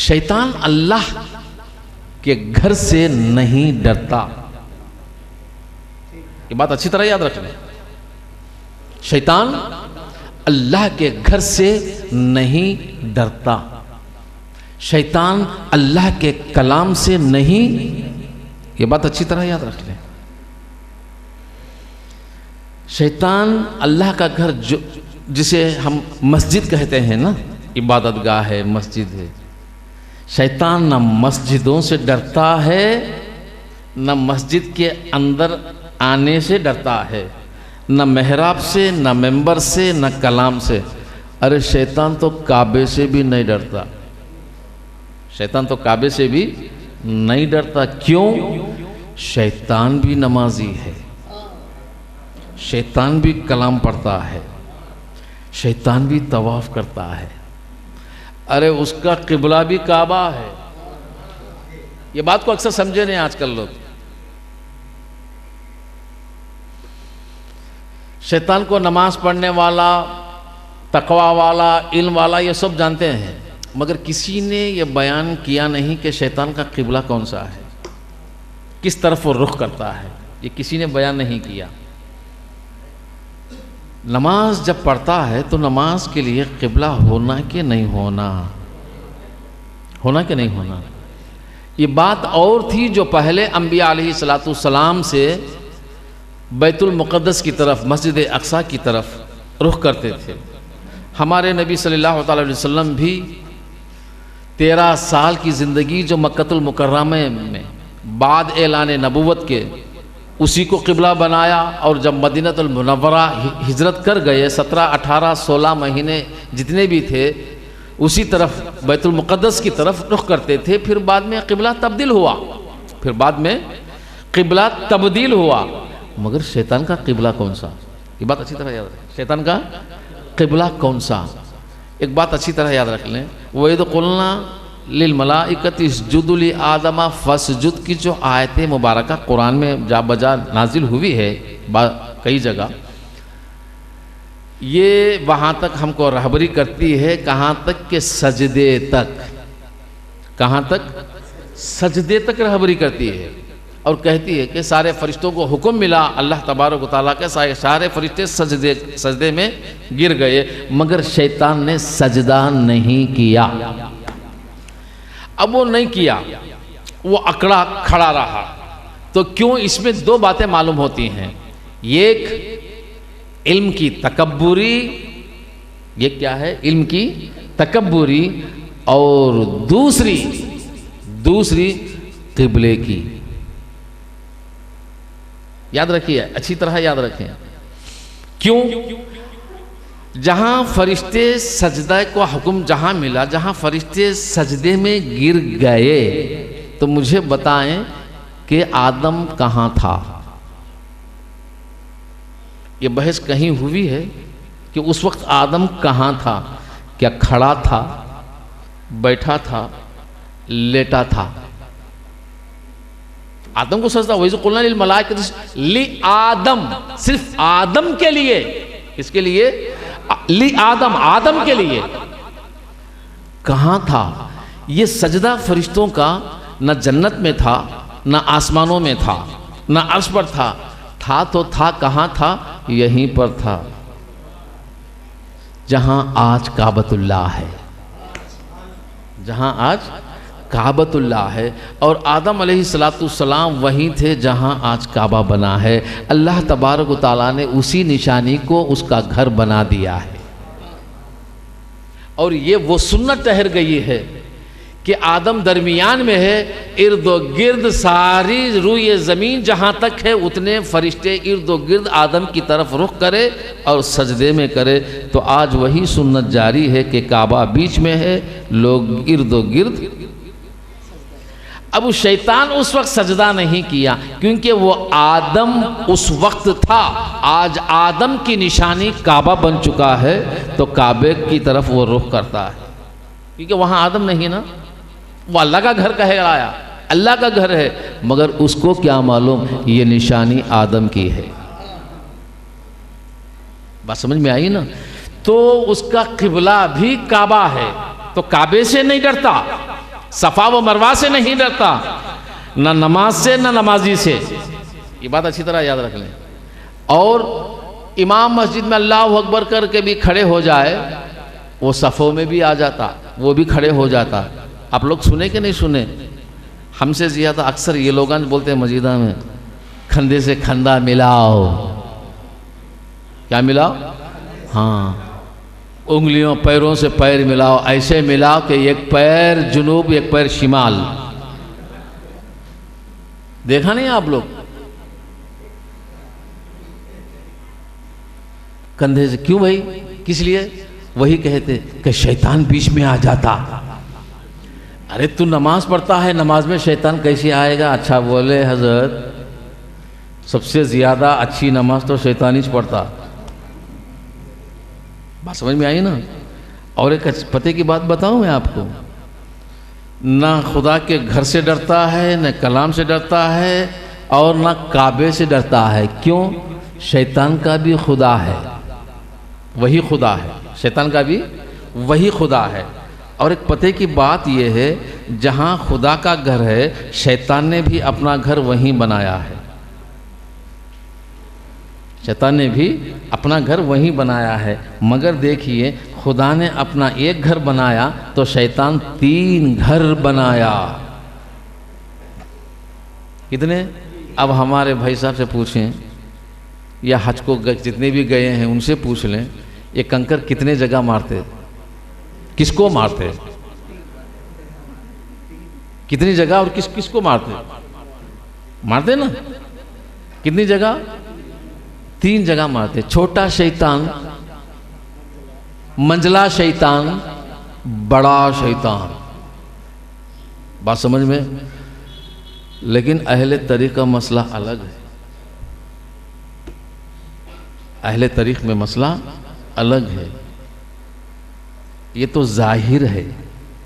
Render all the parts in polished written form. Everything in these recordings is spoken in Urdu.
شیطان اللہ کے گھر سے نہیں ڈرتا. یہ بات اچھی طرح یاد رکھ لیں. شیطان اللہ کے گھر سے نہیں ڈرتا. شیطان اللہ کے کلام سے نہیں. یہ بات اچھی طرح یاد رکھ لیں. شیطان اللہ کا گھر جسے ہم مسجد کہتے ہیں نا، عبادت گاہ ہے، مسجد ہے. شیطان نہ مسجدوں سے ڈرتا ہے، نہ مسجد کے اندر آنے سے ڈرتا ہے، نہ محراب سے، نہ ممبر سے، نہ کلام سے. ارے شیطان تو کعبے سے بھی نہیں ڈرتا. شیطان تو کعبے سے بھی نہیں ڈرتا. کیوں؟ شیطان بھی نمازی ہے، شیطان بھی کلام پڑھتا ہے، شیطان بھی طواف کرتا ہے. ارے اس کا قبلہ بھی کعبہ ہے. یہ بات کو اکثر سمجھے نہیں آج کل لوگ. شیطان کو نماز پڑھنے والا، تقوی والا، علم والا یہ سب جانتے ہیں، مگر کسی نے یہ بیان کیا نہیں کہ شیطان کا قبلہ کون سا ہے، کس طرف وہ رخ کرتا ہے. یہ کسی نے بیان نہیں کیا. نماز جب پڑھتا ہے تو نماز کے لیے قبلہ ہونا کہ نہیں ہونا، ہونا کہ نہیں ہونا. یہ بات اور تھی جو پہلے انبیاء علیہ السلام سے بیت المقدس کی طرف، مسجد اقصی کی طرف رخ کرتے تھے. ہمارے نبی صلی اللہ علیہ وسلم بھی 13 سال کی زندگی جو مکۃ المکرمہ میں بعد اعلان نبوت کے اسی کو قبلہ بنایا، اور جب مدینہ المنورہ ہجرت کر گئے 17، 18، 16 مہینے جتنے بھی تھے اسی طرف بیت المقدس کی طرف رخ کرتے تھے. پھر بعد میں قبلہ تبدیل ہوا، پھر بعد میں قبلہ تبدیل ہوا. مگر شیطان کا قبلہ کون سا؟ یہ بات اچھی طرح یاد رکھیں. شیطان کا قبلہ کون سا؟ ایک بات اچھی طرح یاد رکھ لیں. وَإِذْ قُلْنَا لِلْمَلَائِكَةِ اسْجُدُوا لِآدَمَ فَاسْجُدْ کی جو آیت مبارکہ قرآن میں جا بجا نازل ہوئی ہے کئی جگہ، یہ وہاں تک ہم کو رہبری کرتی ہے. کہاں تک کہ سجدے تک. کہاں تک؟ سجدے تک رہبری کرتی ہے، اور کہتی ہے کہ سارے فرشتوں کو حکم ملا اللہ تبارک و تعالیٰ کے، سارے فرشتے سجدے میں گر گئے، مگر شیطان نے سجدہ نہیں کیا. اب وہ نہیں کیا، وہ اکڑا کھڑا رہا. تو کیوں؟ اس میں دو باتیں معلوم ہوتی ہیں. ایک علم کی تکبری، یہ کیا ہے؟ علم کی تکبری. اور دوسری قبلے کی. یاد رکھیے، اچھی طرح یاد رکھیں. کیوں؟ جہاں فرشتے سجدہ کو حکم جہاں ملا، جہاں فرشتے سجدے میں گر گئے، تو مجھے بتائیں کہ آدم کہاں تھا؟ یہ بحث کہیں ہوئی ہے کہ اس وقت آدم کہاں تھا؟ کیا کھڑا تھا، بیٹھا تھا، لیٹا تھا؟ آدم کو سجدہ. وَإِذْ قُلْنَا لِلْمَلَائِكَةِ لِآدَمَ، صرف آدم کے لیے. کس کے لیے؟ آدم کے لیے. کہاں تھا یہ سجدہ؟ فرشتوں کا نہ جنت میں تھا، نہ آسمانوں میں تھا، نہ عرش پر تھا. تو تھا کہاں تھا؟ یہیں پر تھا جہاں آج کعبۃ اللہ ہے. جہاں آج کعبۃ اللہ ہے. اور آدم علیہ السلام وہیں تھے جہاں آج کعبہ بنا ہے. اللہ تبارک و تعالیٰ نے اسی نشانی کو اس کا گھر بنا دیا ہے. اور یہ وہ سنت ٹھہر گئی ہے کہ آدم درمیان میں ہے، ارد و گرد ساری روئے زمین جہاں تک ہے اتنے فرشتے ارد و گرد آدم کی طرف رخ کرے اور سجدے میں کرے. تو آج وہی سنت جاری ہے کہ کعبہ بیچ میں ہے، لوگ ارد و گرد. اب شیطان اس وقت سجدہ نہیں کیا کیونکہ وہ آدم اس وقت تھا. آج آدم کی نشانی کعبہ بن چکا ہے تو کعبے کی طرف وہ رخ کرتا ہے، کیونکہ وہاں آدم نہیں نا. وہ اللہ کا گھر کہلایا، اللہ کا گھر ہے، مگر اس کو کیا معلوم یہ نشانی آدم کی ہے. بات سمجھ میں آئی نا؟ تو اس کا قبلہ بھی کعبہ ہے، تو کعبے سے نہیں ڈرتا. صفا و مروہ سے نہیں ڈرتا، نہ نماز سے نہ نمازی سے، یہ بات اچھی طرح یاد رکھ لیں۔ اور امام مسجد میں اللہ اکبر کر کے بھی کھڑے ہو جائے، وہ صفوں میں بھی آ جاتا، وہ بھی کھڑے ہو جاتا۔ آپ لوگ سنے کہ نہیں سنے؟ ہم سے زیادہ اکثر یہ لوگ بولتے ہیں مسجدہ میں، کھندے سے کھندا ملاؤ۔ کیا ملاؤ؟ ہاں، انگلیوں پیروں سے پیر ملاؤ، ایسے ملاؤ کہ ایک پیر جنوب ایک پیر شمال۔ دیکھا نہیں آپ لوگ؟ کندھے سے کیوں بھائی؟ کس لیے؟ وہی کہتے کہ شیطان بیچ میں آ جاتا۔ ارے تو نماز پڑھتا ہے، نماز میں شیطان کیسے آئے گا؟ اچھا بولے حضرت، سب سے زیادہ اچھی نماز تو شیطان ہی پڑھتا۔ بات سمجھ میں آئی نا؟ اور ایک پتے کی بات بتاؤں میں آپ کو، نہ خدا کے گھر سے ڈرتا ہے، نہ کلام سے ڈرتا ہے، اور نہ کعبے سے ڈرتا ہے۔ کیوں؟ شیطان کا بھی خدا ہے، وہی خدا ہے، شیطان کا بھی وہی خدا ہے۔ اور ایک پتے کی بات یہ ہے، جہاں خدا کا گھر ہے، شیطان نے بھی اپنا گھر وہیں بنایا ہے۔ شیطان نے بھی اپنا گھر وہیں بنایا ہے، مگر دیکھیے خدا نے اپنا ایک گھر بنایا تو شیطان 3 گھر بنایا۔ کتنے؟ اب ہمارے بھائی صاحب سے پوچھیں، یا حج کو جتنے بھی گئے ہیں ان سے پوچھ لیں، یہ کنکر کتنے جگہ مارتے؟ کس کو مارتے؟ کتنی جگہ اور کس کو مارتے؟ مارتے نا؟ کتنی جگہ؟ 3 جگہ مارتے۔ چھوٹا شیطان، منجلا شیطان، بڑا شیطان۔ بات سمجھ میں؟ لیکن اہل طریق کا مسئلہ الگ ہے۔ اہل طریق میں مسئلہ الگ ہے۔ یہ تو ظاہر ہے،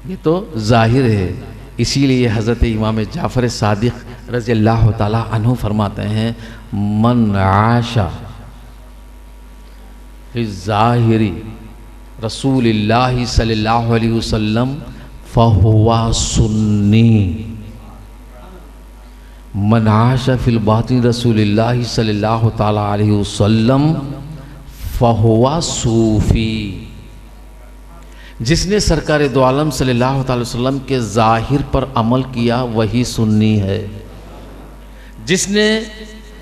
یہ تو ظاہر ہے۔ اسی لیے حضرت امام جعفر صادق رضی اللہ تعالی عنہ فرماتے ہیں، من عاش فی الظاہر رسول اللہ صلی اللہ علیہ وسلم فہو سنی، من عاش فی الباطن رسول اللہ صلی اللہ تعالی علیہ وسلم فہو صوفی۔ جس نے سرکار دو عالم صلی اللہ تعالی وسلم کے ظاہر پر عمل کیا وہی سنی ہے، جس نے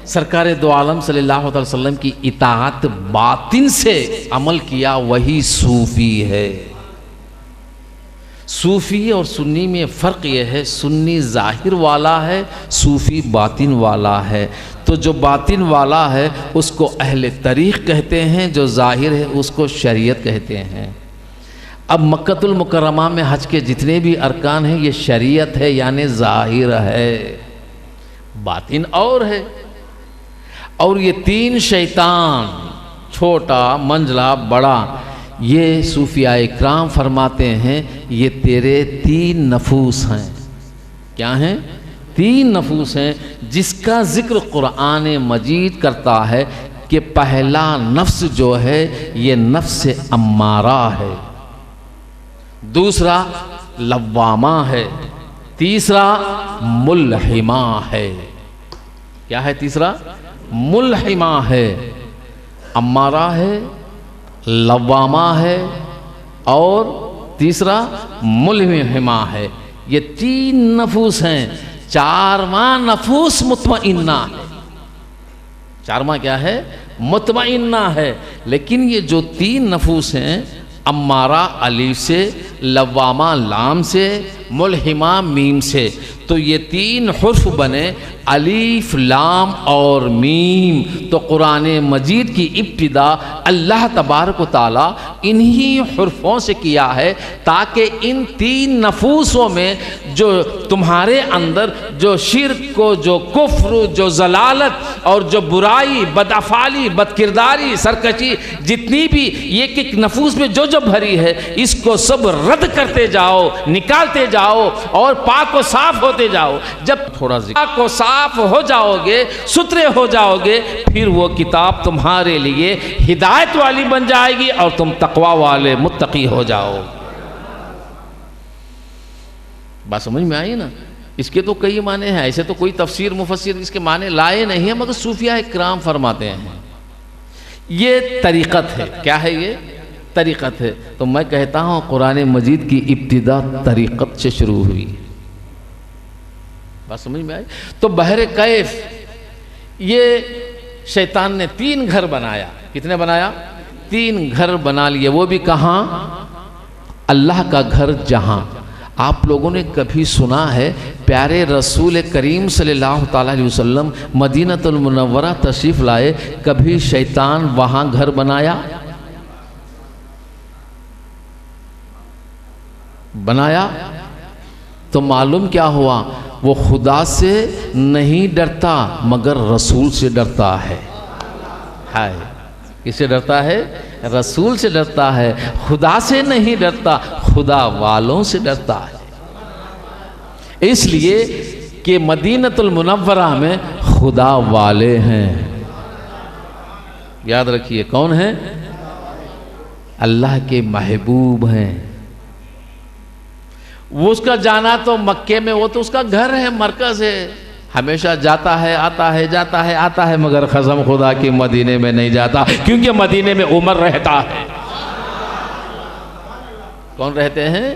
سرکار دو عالم صلی اللہ تعالی وسلم کی اطاعت باطن سے عمل کیا وہی صوفی ہے۔ صوفی اور سنی میں فرق یہ ہے، سنی ظاہر والا ہے، صوفی باطن والا ہے۔ تو جو باطن والا ہے اس کو اہل طریق کہتے ہیں، جو ظاہر ہے اس کو شریعت کہتے ہیں۔ اب مکۃ المکرمہ میں حج کے جتنے بھی ارکان ہیں یہ شریعت ہے، یعنی ظاہر ہے، باطن اور ہے۔ اور یہ 3 شیطان، چھوٹا، منجلا، بڑا، یہ صوفیاء اکرام فرماتے ہیں یہ تیرے 3 نفوس ہیں۔ کیا ہیں؟ 3 نفوس ہیں، جس کا ذکر قرآن مجید کرتا ہے کہ پہلا نفس جو ہے یہ نفس امارہ ہے، دوسرا لوامہ ہے، تیسرا ملحمہ ہے۔ کیا ہے تیسرا؟ ملحمہ ہے، امارہ ہے، لوامہ ہے، اور تیسرا ملحمہ ہے۔ یہ 3 نفوس ہیں۔ 4واں نفوس مطمئنہ ہے۔ 4واں کیا ہے؟ مطمئنہ ہے۔ لیکن یہ جو 3 نفوس ہیں، امارہ الف سے، لوامہ لام سے، ملحمہ میم سے، تو یہ 3 حرف بنے الف، لام اور میم۔ تو قرآن مجید کی ابتدا اللہ تبارک و تعالیٰ انہی حرفوں سے کیا ہے تاکہ ان 3 نفوسوں میں جو تمہارے اندر جو شرک کو، جو کفر، جو ضلالت اور جو برائی، بدافعالی، بدکرداری، سرکشی، جتنی بھی ایک ایک نفوس میں جو بھری ہے، اس کو سب رد کرتے جاؤ، نکالتے جاؤ اور پاک و صاف ہوتے جاؤ۔ جب تھوڑا پاک و صاف ہو جاؤ گے، ستھرے ہو جاؤ گے، پھر وہ کتاب تمہارے لیے ہدایت والی بن جائے گی اور تم تقوی والے متقی ہو جاؤ۔ بات سمجھ میں آئی نا؟ اس کے تو کئی معنی ہیں، ایسے تو کوئی تفسیر مفسر اس کے معنی لائے نہیں ہیں، مگر صوفیہ اکرام فرماتے ہیں یہ طریقت ہے۔ کیا ہے یہ؟ طریقت ہے۔ تو میں کہتا ہوں قرآن مجید کی ابتدا طریقت سے شروع ہوئی۔ بات سمجھ میں آئی؟ تو بحر کیف یہ شیطان نے 3 گھر بنایا۔ کتنے بنایا؟ 3 گھر بنا لیے، وہ بھی کہاں؟ اللہ کا گھر جہاں۔ آپ لوگوں نے کبھی سنا ہے پیارے رسول کریم صلی اللہ تعالیٰ علیہ وسلم مدینہ المنورہ تشریف لائے، کبھی شیطان وہاں گھر بنایا؟ بنایا تو معلوم کیا ہوا؟ وہ خدا سے نہیں ڈرتا مگر رسول سے ڈرتا ہے۔ ہائے، کس سے ڈرتا ہے؟ رسول سے ڈرتا ہے۔ خدا سے نہیں ڈرتا، خدا والوں سے ڈرتا ہے۔ اس لیے کہ مدینہ المنورہ میں خدا والے ہیں۔ یاد رکھیے کون ہیں؟ اللہ کے محبوب ہیں۔ وہ اس کا جانا تو مکے میں، وہ تو اس کا گھر ہے، مرکز ہے، ہمیشہ جاتا ہے آتا ہے جاتا ہے آتا ہے، مگر قسم خدا کی مدینے میں نہیں جاتا، کیونکہ مدینے میں عمر رہتا ہے۔ کون رہتے ہیں؟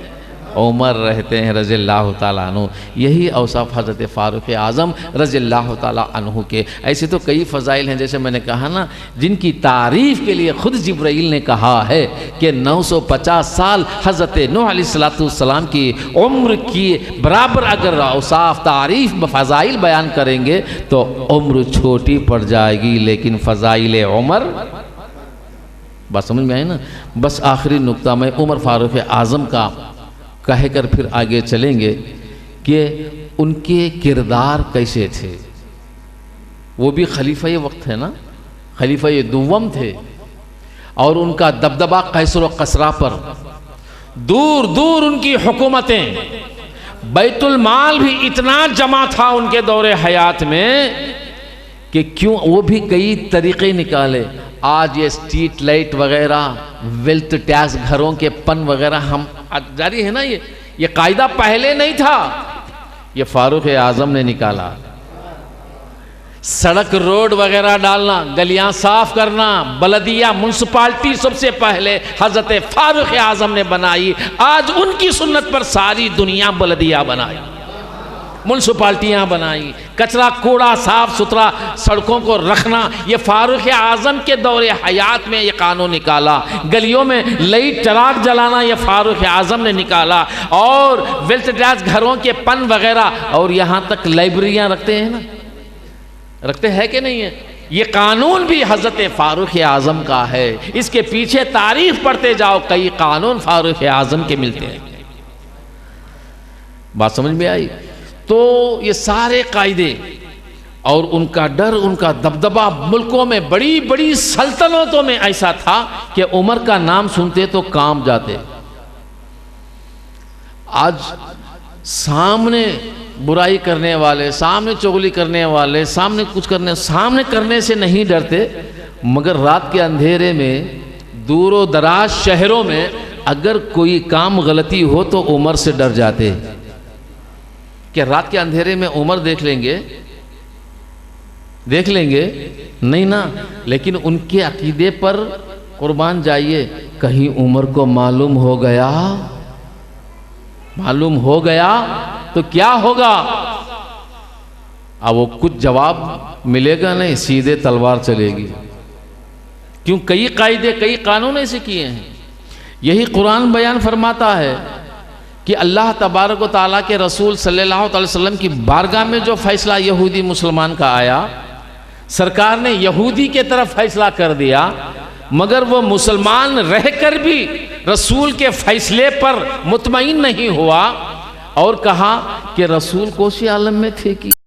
عمر رہتے ہیں رضی اللہ تعالیٰ عنہ۔ یہی اوصاف حضرت فاروق اعظم رضی اللہ تعالیٰ عنہ کے۔ ایسے تو کئی فضائل ہیں، جیسے میں نے کہا نا، جن کی تعریف کے لیے خود جبرائیل نے کہا ہے کہ 950 سال حضرت نوح علیہ السلام کی عمر کی برابر اگر اوصاف تعریف فضائل بیان کریں گے تو عمر چھوٹی پڑ جائے گی، لیکن فضائل عمر، بات سمجھ میں آئی نا؟ بس آخری نقطہ میں عمر فاروق اعظم کا کہہ کر پھر آگے چلیں گے کہ ان کے کردار کیسے تھے۔ وہ بھی خلیفہ وقت ہے نا، خلیفہ دوم تھے، اور ان کا دبدبہ قیصر و قسرا پر، دور دور ان کی حکومتیں، بیت المال بھی اتنا جمع تھا ان کے دور حیات میں کہ کیوں وہ بھی کئی طریقے نکالے۔ آج یہ اسٹریٹ لائٹ وغیرہ، ویلتھ ٹیکس، گھروں کے پن وغیرہ ہم جاری ہے نا، یہ قاعدہ پہلے نہیں تھا، یہ فاروق اعظم نے نکالا۔ سڑک روڈ وغیرہ ڈالنا، گلیاں صاف کرنا، بلدیہ منسپالٹی سب سے پہلے حضرت فاروق اعظم نے بنائی۔ آج ان کی سنت پر ساری دنیا بلدیہ بنائی، منسپالٹیاں بنائی، کچرا کوڑا صاف ستھرا سڑکوں کو رکھنا، یہ فاروق اعظم کے دور حیات میں یہ قانون نکالا۔ گلیوں میں لائٹ چراغ جلانا یہ فاروق اعظم نے نکالا، اور ویلتھ ٹیکس، گھروں کے پن وغیرہ، اور یہاں تک لائبریریاں رکھتے ہیں نا، رکھتے ہیں کہ نہیں ہے؟ یہ قانون بھی حضرت فاروق اعظم کا ہے۔ اس کے پیچھے تاریخ پڑھتے جاؤ، کئی قانون فاروق اعظم کے ملتے ہیں۔ بات سمجھ میں آئی؟ تو یہ سارے قاعدے اور ان کا ڈر، ان کا دبدبہ ملکوں میں، بڑی بڑی سلطنتوں میں ایسا تھا کہ عمر کا نام سنتے تو کام جاتے۔ آج سامنے برائی کرنے والے، سامنے چغلی کرنے والے، سامنے کچھ کرنے سے نہیں ڈرتے، مگر رات کے اندھیرے میں دور و دراز شہروں میں اگر کوئی کام غلطی ہو تو عمر سے ڈر جاتے کہ رات کے اندھیرے میں عمر دیکھ لیں گے نہیں نا، لیکن ان کے عقیدے پر قربان جائیے، کہیں عمر کو معلوم ہو گیا تو کیا ہوگا؟ اب وہ کچھ جواب ملے گا نہیں، سیدھے تلوار چلے گی۔ کیوں؟ کئی قاعدے، کئی قانون ایسے کیے ہیں۔ یہی قرآن بیان فرماتا ہے کہ اللہ تبارک و تعالیٰ کے رسول صلی اللہ علیہ وسلم کی بارگاہ میں جو فیصلہ یہودی مسلمان کا آیا، سرکار نے یہودی کے طرف فیصلہ کر دیا، مگر وہ مسلمان رہ کر بھی رسول کے فیصلے پر مطمئن نہیں ہوا، اور کہا کہ رسول کوشی عالم میں تھے کہ